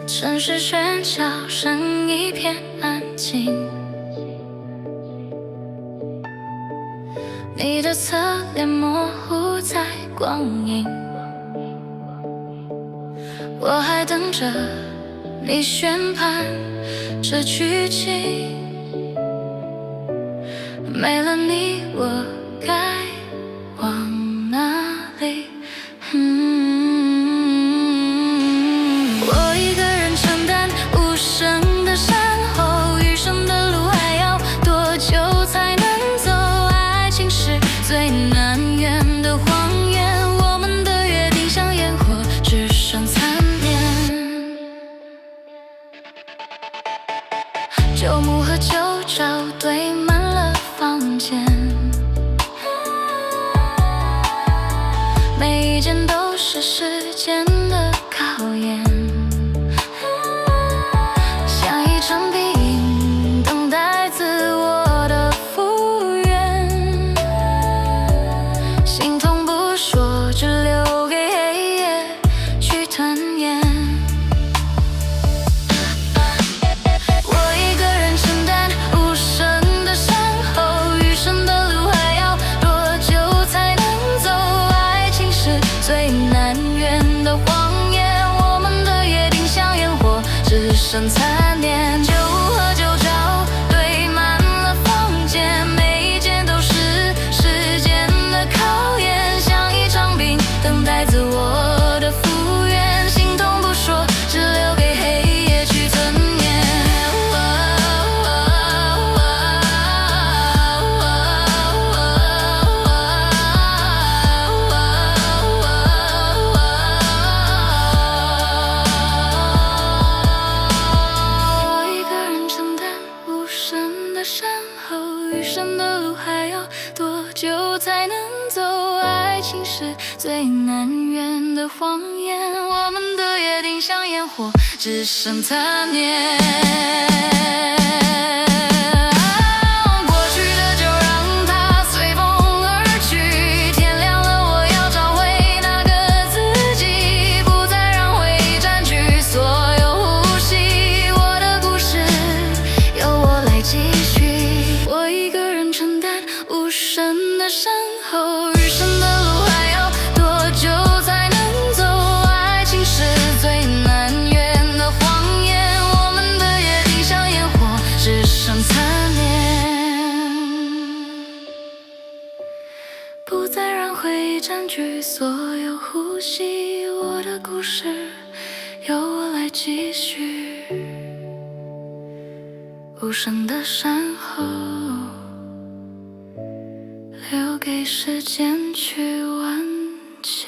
城市喧嚣声一片安静，你的侧脸模糊在光影，我还等着你宣判这剧情，没了你我该往哪里？我一个人承担无声的山后，余生的路还要多久才能走？爱情是最难圆的谎言，我们的约定像烟火，只剩残念。旧幕和旧照堆满了房间，每一件都是时间的考验，像一场病，等待自我的复原。心痛不说，只留给黑夜去吞咽。我一个人承担无声的山后，余生的路还要多久才能走？爱情是最难圆的谎言，我们的约定像烟火，只剩残念。旧物和旧照堆满了房间，每一件都是时间的考验，像一场病，等待自我的复原。心痛不说，只留给黑夜去吞咽。我一个人承担无声的山后，余生的路还要多久才能走？爱情是最难圆的谎言，我们的约定像烟火，只剩残念。过去的就让它随风而去，天亮了我要找回那个自己，不再让回忆占据所有呼吸，我的故事由我来继续。我一个人承担无声的山后，余生的路还要多久才能走？爱情是最难圆的谎言，我们的约定像烟火，只剩残念，不再让回忆占据所有呼吸，我的故事由我来继续。无声的山后，留给时间去完结。